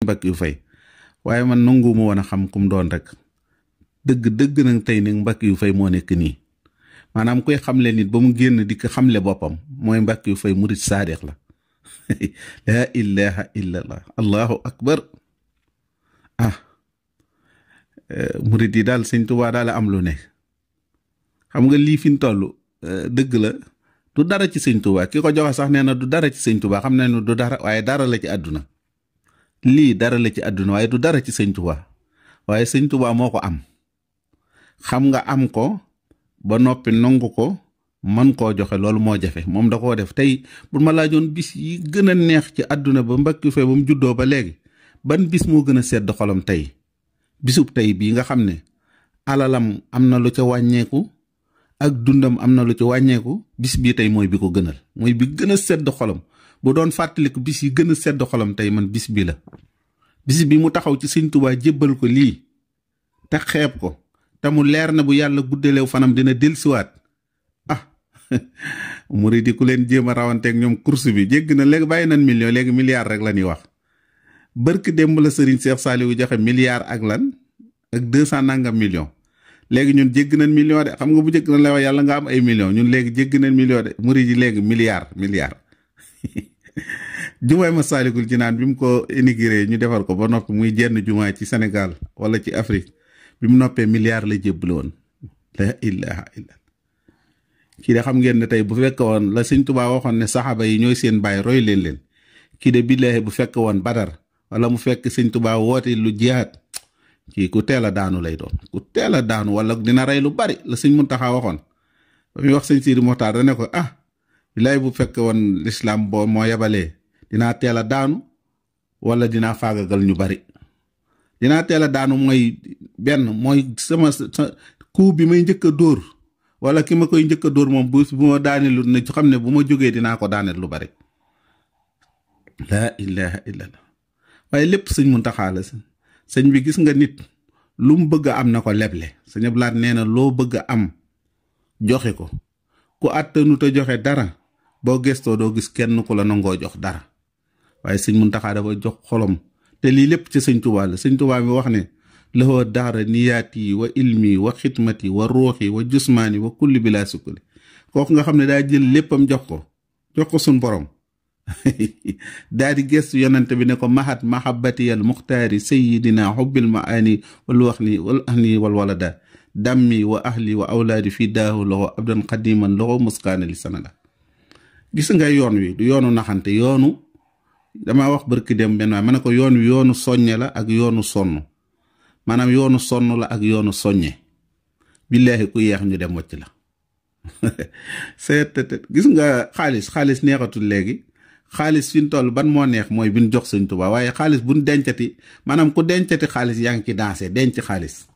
Mbackiou Faye waaye man nanguwuma woon a xam kum doon rek dëgg nag tey nag Mbackiou Faye moo nekk nii maanaam koy xamle nit ba mu génn di ko xamle boppam mooy Mbackiou Faye murid saadiq la laa ilaha illallah allahu akbar murid yi daal sëñ Tuubaa daal am lu ne xam nga lii fi mu toll dëgg la du dara ci sëñ Tuubaa ki ko joxe sax nee na du dara ci sëñ Tuubaa xam ne du dara waaye dara la ci àdduna lii dara la ci àdduna waaye du dara ci sëñ Tuubaa waaye sëñ Tuubaa moo ko am xam nga am ko ba noppi nangu ko man koo joxe loolu moo jafe moom da koo def tey bu ma laajoon bis yi gën a neex ci àdduna ba Mbackiou Faye ba mu juddoo ba léegi ban bis moo gën a sedd xolam tey bisub tey bii nga xam ne alalam am na lu ca wàññeeku ak dundam am na lu ci wàññeeku bis bii tey mooy bi ko gënal mooy bi gën a sedd xolam bu doon fàttaliku bis yi gën a sedd xolam tey man bis bi la bis bi mu taxaw ci sëñ Tuubaa jébbal ko lii te xeeb ko te mu leer na bu yàlla guddaleew fanam dina dellusiwaat murid yi ku leen jéem a rawanteeg ñoom course bi jégg na léegi bàyyi nañ million léegi milliard rek la ñuy wax barki démb la Serigne Cheikh Saliou joxe milliard ak lan ak 200 nangam million léegi ñun jégg nañ million de xam nga bu jëkk na la wax yàlla nga am ay million ñun léegi jégg nañ million de murid yi léegi milliard jumaay Masaalikul Jinaan bi mu ko inauguré ñu defar ko ba noppi muy jenn jumaa ci Sénégal wala ci Afrique bi mu noppee milliard la jébbale woon la ilaha illa kii de xam ngeen ne tey bu fekk woon la sëñ Tuubaa waxoon ne saxaaba yi ñooy seen baay roy leen kii de billaahi bu fekk woon Badar wala mu fekk sëñ Tuubaa woote lu jihaad kii ku teel a daanu lay doon ku teel a daanu wala dina rey lu bari la sëñ Muntaxa waxoon ba muy wax sëñ Sidi Moxtaar da ne ko billaahi bu fekk woon lislaam boo moo yabalee dinaa teel a daanu wala dinaa faagagal ñu bari dinaa teel a daanu mooy benn mooy sama coup bi may njëkk a dóor wala ki ma koy njëkk a dóor moom bu ma daaneelu ne xam ne bu ma jógee dinaa ko daaneel lu bari laa ilaha illallah waaye lépp sëñ Muntaxa la sëñ bi gis nga nit lu mu bëgg a am na ko leble sëñ Abdu Lahat nee na loo bëgg a am joxe ko ku àttanu te joxe dara boo gestoo doo gis kenn ku la nangoo jox dara waaye sëñ Muntaxa dafa jox xolom te lii lépp ci sëñ Tuubaa la sëñ Tuubaa mi wax ne lahoo daara niyaati wa ilmi wa xidmati wa ruuxi wa jusmaani wa kulli bila sukkuli kooku nga xam ne daa jël léppam jox ko suñ borom daa di gestu yonante bi ne ko mahat mahabbatiyal muxtaari sayidina xubbil maani wal wax ni wal ahni wal walada dammi wa ahli wa awlaadi fii daahu loxo abdan xadiman loxo muskaana li sanada gis nga yoon wi du yoonu naxante yoonu dama wax barki dem benn waay ma ne ko yoon wi yoonu soññe la ak yoonu sonn maanaam yoonu sonn la ak yoonu soññe billaahi ku yeex ñu dem wacc la seet gis nga xaalis neexatul léegi xaalis fi ñu toll ban moo neex mooy bi ñu jox sëñ Tuubaa waaye xaalis buñ dencati maanaam ku dencati xaalis yaa ngi ci dansé denc xaalis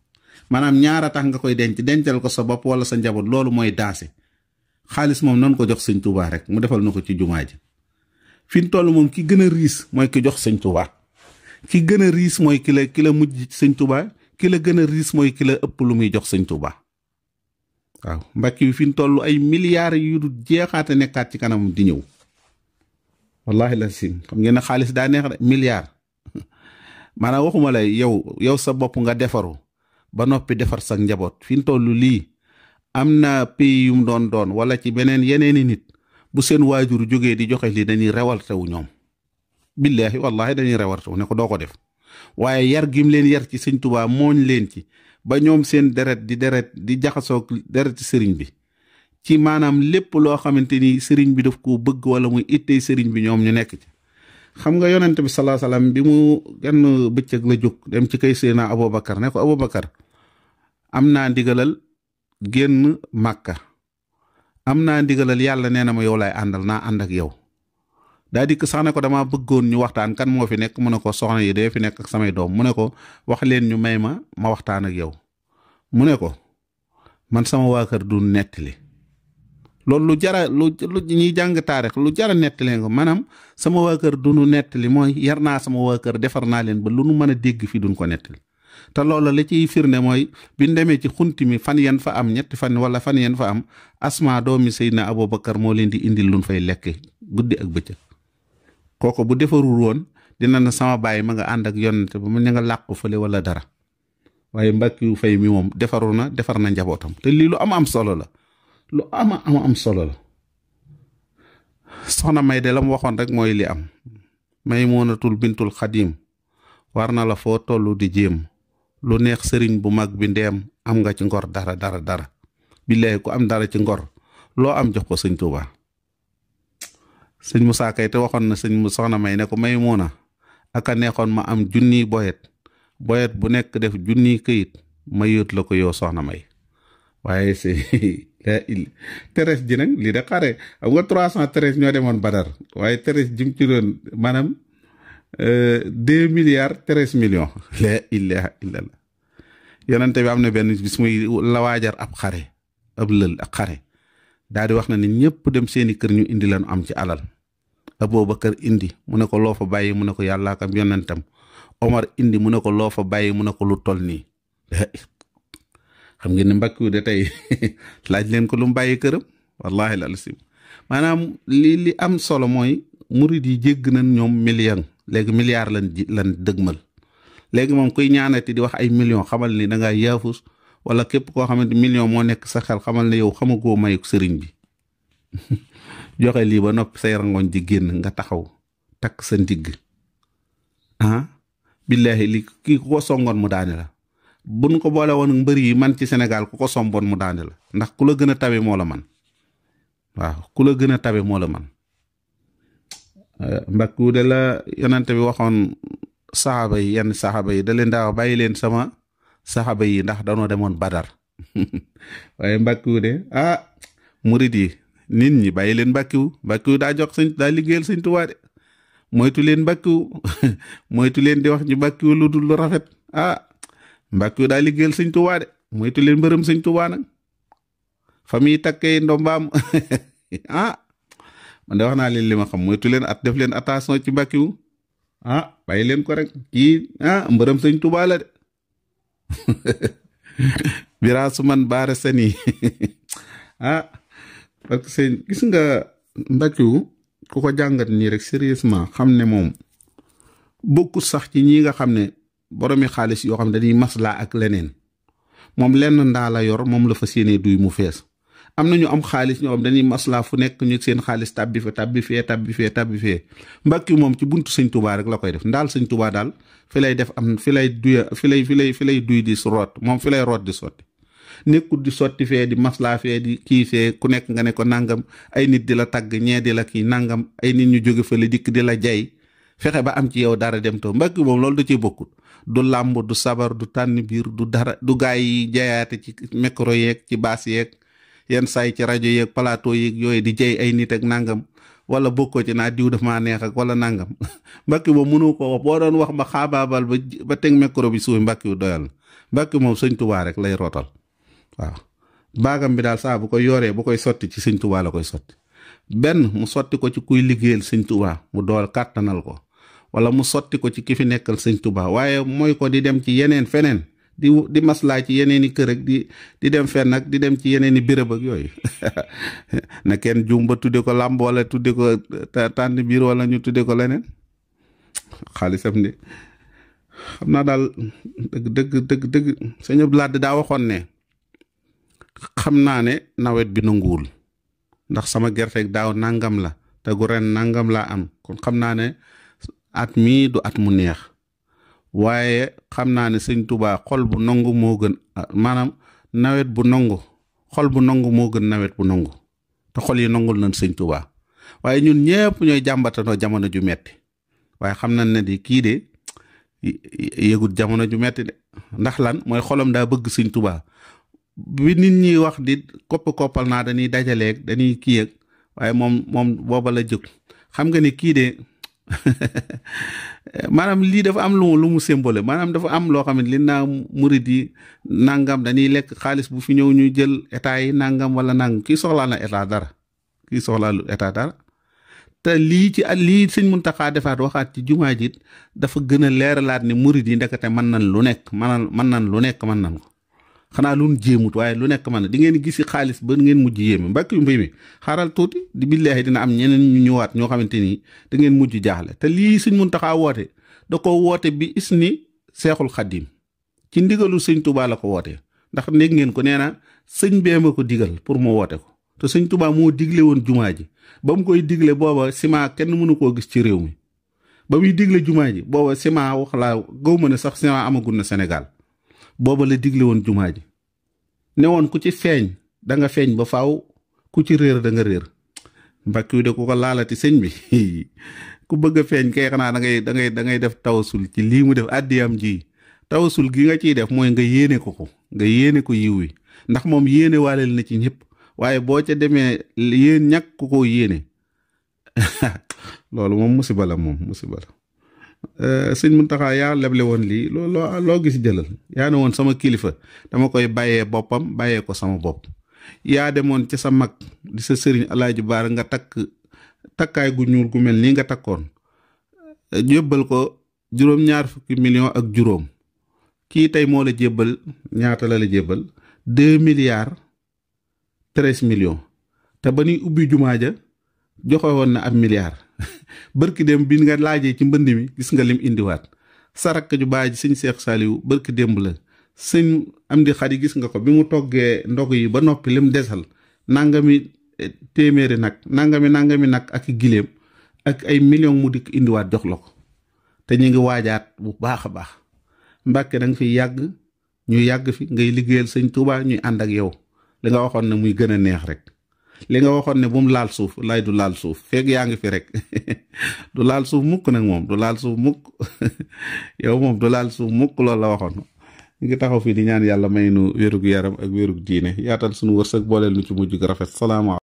maanaam ñaara tax nga koy dencal ko sa bopp wala sa njaboot loolu mooy dansé xaalis moom noonu ko jox sëñ Tuubaa rek mu defal na ko ci jumaa ji fi ñu toll moom ki gën a riis mooy ki jox sëñ Tuubaa ki gën a riis mooy ki la mujj ci sëñ Tuubaa ki la gën a riis mooy ki la ëpp lu muy jox sëñ Tuubaa waaw Mbàkke bi fi ñu toll ay milliards yu du jeexaate nekkaat ci kanam di ñëw wallahi la sim xam ngeen ne xaalis daa neex de milliards maanaam waxuma lay yow sa bopp nga defaru ba noppi defar sa njaboot fi ñu toll lii am na pays yu mu doon wala ci yeneeni nit bu seen waajur jógee di joxe lii dañuy rewaltewu ñoom billaahi wallahi dañuy rewartewu ne ko doo ko def waaye yar gim leen yar ci sëñ Tuubaa mooñ leen ci ba ñoom seen deret di jaxasoog deret ci sëriñ bi ci maanaam lépp loo xamante ni sëriñ bi daf ko bëgg wala muy ittey sëriñ bi ñoom ñu nekk ci xam nga yonent bi salaa salaam bi mu genn bëccëg la jóg dem ci kay Seydina Aboubacar ne ko Aboubacar am naa ndigalal génn Màkka am naa ndigalal yàlla nee na ma yow laay àndal naa ànd ak yow daa dikk sax ne ko dama bëggoon ñu waxtaan kan moo fi nekk mu ne ko soxna yi dee fi nekk ak samay doom mu ne ko wax leen ñu may ma waxtaan ak yow mu ne ko man sama waa kër du nettali loolu lu ñuy jàng taarix lu jara nettali ko maanaam sama waa kër du nu nettali mooy yar naa sama waa kër defar naa leen ba lu nu mën a dégg fii duñ ko nettali te loolu la ciy firnde mooy bi ñu demee ci xunti mi fan yan fa am ñetti fan wala fan yan fa am Asma doomi Seydina Aboubacar moo leen di indil luñ fay lekk guddi ak bëccëg kooku bu defarul woon dina na sama bàyyi ma nga ànd ak yonante ba mu ña nga làqu fële wala dara waaye Mbàkke Fay mi moom defaru na defar na njabootam te lii lu am solo la lu am solo la. soxna May de la mu waxoon rek mooy li am Maymunatul bintul Xadim war na la foo tollu di jéem lu neex sëriñ bu mag bi ndeem am nga ci ngor dara billaay ku am dara ci ngor loo am jox ko sëñ Tuubaa. sëñ Musaa Kay te waxoon na soxna May ne ko Maymuna aka neexoon ma am junniy boyet bu nekk def junniy këyit ma yóot la ko yow soxna May waaye teres ji nag lii de xare xam nga 313 ñoo demoon Badar waaye teres jim ci doon maanaam 2 milliards 13 millions la ilaha illallah. yonente bi am na benn bis muy la waajar ab xare ab lël ak xare daal di wax na ni ñëpp dem seeni kër ñu indi lañu am ci alal. Abubakar indi mu ne ko loo fa bàyyi mu ne ko yàllaa kam yonentam. Omar indi mu ne ko loo fa bàyyi mu ne ko lu toll nii. xam ngeen ne Mbàkke de tey laaj leen ko lu mu bàyyi këram wallahi la sim maanaam li am solo mooy murid yi jégg nañ ñoom million léegi milliard lan dëgmal léegi moom kuy ñaanati di wax ay million xamal ni da ngaa yaafus wala képp koo xamante million moo nekk sa xel xamal ne yow xamagoo mayuk sëriñ bi joxe lii ba noppi say rangoñ di génn nga taxaw takk sa ndigg billaahi li kii ku ko songoon mu daane la buñ ko boole woon mbër yi man ci Sénégal ku ko somboon mu daane la ndax ku la gën a tabe moo la man waaw ku la gën a tabe moo la man Mbàkke de la yonante bi waxoon saxaaba yi yenn saxaaba yi da leen daa bàyyi leen sama saxaaba yi ndax danoo demoon Badar waaye Mbàkke de murid yi nit ñi bàyyi leen Mbàkke daa jox daa liggéeyal Sëñ Tuubaa de moytu leen Mbàkke moytu leen di wax ñu Mbàkke lu dul lu rafet Mbàkke daa liggéeyal Sëñ Tuubaa de moytu leen mbërëm Sëñ Tuubaa nag fa muy takkee ndombaam man de wax naa leen li ma xam moytu leen def leen attention ci Mbàkke bàyyi leen ko rek kii mbërëm Sëñ Tuubaa la de biraasu man baara sani parce que sëñ gis nga Mbàkke ku ko jàngat nii rek sérieusement xam ne moom bokkut sax ci ñi nga xam ne boromi xaalis yoo xam ne dañuy maslaa ak leneen moom lenn ndaa la yor moom la fa séenee duy mu fees am na ñu am xaalis ñoo xam dañuy maslaa fu nekk ñu seen xaalis tabbi fee Mbàkke moom ci buntu Sëñ Tuubaa rek la koy def ndaal Sëñ Tuubaa daal fi lay def fi lay duy di root moom fi lay root di sotti nekkul di sotti fee di maslaa fee di kii fee ku nekk nga ne ko nangam ay nit di la tagg ñee di la kii nangam ay nit ñu jóge fa la dikk di la jay fexe ba am ci yow dara dem to Mbàkke moom loolu da ciy bokkut du làmb du sabar du tànn biir du dara du gaay yi jayaate ci micro yeeg ci baas yeeg yenn saay ci rajo yeeg plateau yeeg yooyu di jay ay nit ak nangam wala bokkoo ci naa diw daf maa neex ak wala nangam Mbàkke moom mënu ko wax boo doon wax ba xaabaabal ba teg micro bi suuy Mbàkke yu doyal Mbàkke moom Sëñ Tuubaa rek lay rootal waaw baagam bi daal saa bu koy yoree bu koy sotti ci Sëñ Tuubaa la koy sotti benn mu sotti ko ci kuy liggéeyal Sëñ Tuubaa mu dool kàttanal ko wala mu sotti ko ci ki fi nekkal Sëñ Tuubaa waaye mooy ko di dem ci yeneen feneen di maslaa ci yeneen i kër ak di dem fenn ak di dem ci yeneen i béréb ak yooyu na kenn juum ba tudde ko làmb wala tudde ko tànn biir wala ñu tudde ko leneen xaalisam de xam naa daal dëgg Sëñ Abdu Lahat daa waxoon ne xam naa ne nawet bi nanguwul ndax sama gerte daaw nangam la te gu ren nangam laa am kon xam naa ne at mii du at mu neex waaye xam naa ne Sëñ Tuubaa xol bu nangu moo gën maanaam nawet bu nangu xol bu nangu moo gën nawet bu nangu te xol yi nangul nañ Sëñ Tuubaa waaye ñun ñëpp ñooy jàmbatandoo jamono ju metti waaye xam nañ ne di kii de yëgut jamono ju metti de ndax lan mooy xolam daa bëgg Sëñ Tuubaa bi nit ñi wax di koppal naa dañuy dajaleeg dañuy kii ak waaye moom booba la jóg xam nga ni kii de maanaam lii dafa am lu mu symbole maanaam dafa am loo xam ne li naa murid yi nangam dañuy lekk xaalis bu fi ñëw ñu jël état yi nangam wala nangam kii soxlaa na état dara kii soxlaa lu état dara te lii Sëñ Muntaxaa defaat waxaat ci jumaa ji dafa gën a leeralaat ni murid yi ndekete mën nañ lu nekk mën nañ lu nekk mën nañ ko xanaa lu jéemut waaye lu nekk man di ngeen gisi xaalis ba ngeen mujj yéeme mbàkk yu mbéy mi xaaral tuuti di billaahi dina am ñeneen ñu ñëwaat ñoo xamante ni da ngeen mujj jaaxle te lii sëñ Muntaxa woote da ko woote bi isni seexul xaddim ci ndigalu sëñ Tuubaa la ko woote ndax dégg ngeen ko nee na sëñ bee ma ko digal pour mu woote ko te sëñ Tuubaa moo digle woon jumaa ji ba mu koy digle booba ciment kenn mënu koo gis ci réew mi ba muy digle jumaa ji booba ciment wax laa gaw ma ne sax ciment amagul na Sénégal booba la digle woon jumaa ji ne woon ku ci feeñ da nga feeñ ba faaw ku ci réer da nga réer mbàkk yu de ku ko laalati sëñ bi ku bëgg a feeñ kay xanaa da ngay def tawasul ci lii mu def àddiyam ji tawasul gi nga ciy def mooy nga yéene ko nga yéene ko yiw wi ndax moom yéene waaleel na ci ñëpp waaye boo ca demee yéen ñàkk ku ko yéene loolu moom musiba la sëñ Muntaxa yaa leble woon lii loo gis jëlal yaa ne woon sama kilifa dama koy bàyyee boppam bàyyee ko sama bopp yaa demoon ci sa mag di sa sëriñ Alaaji Baara nga takkaay gu ñuul gu mel nii nga takkoon jébbal ko 2 millions ak juróom kii tey moo la jébbal ñaata la jébbal 2 milliards 13 millions te ba ñuy ubbi jumaa ja joxe woon na ab milliard bërki dem bi nga laajee ci mbënd mi gis nga lim indiwaat sarak ju baay ji sëñ Seex Saaliw bërki démb la sëñ Amdi Xadi gis nga ko bi mu toggee ndog yi ba noppi lim desal nangami téeméeri nag nangami nag ak giléem ak ay millions mu dikk indiwaat jox la ko te ñu ngi waajaat bu baax a baax Mbàkke da nga fi yàgg ñu yàgg fi ngay liggéeyal sëñ Tuubaa ñuy ànd ak yow li nga waxoon ne muy gën a neex rek li nga waxoon ne bu mu laal suuf lay du laal suuf fekk yaa ngi fi rek du laal suuf mukk nag moom du laal suuf mukk yow moom du laal suuf mukk loolu la waxoon ñu ngi taxaw fii di ñaan yàlla may nu wérug yaram ak wérug diine yaatal sunu wërsëg booleel nu ci mujj gu rafet salaamaaleykum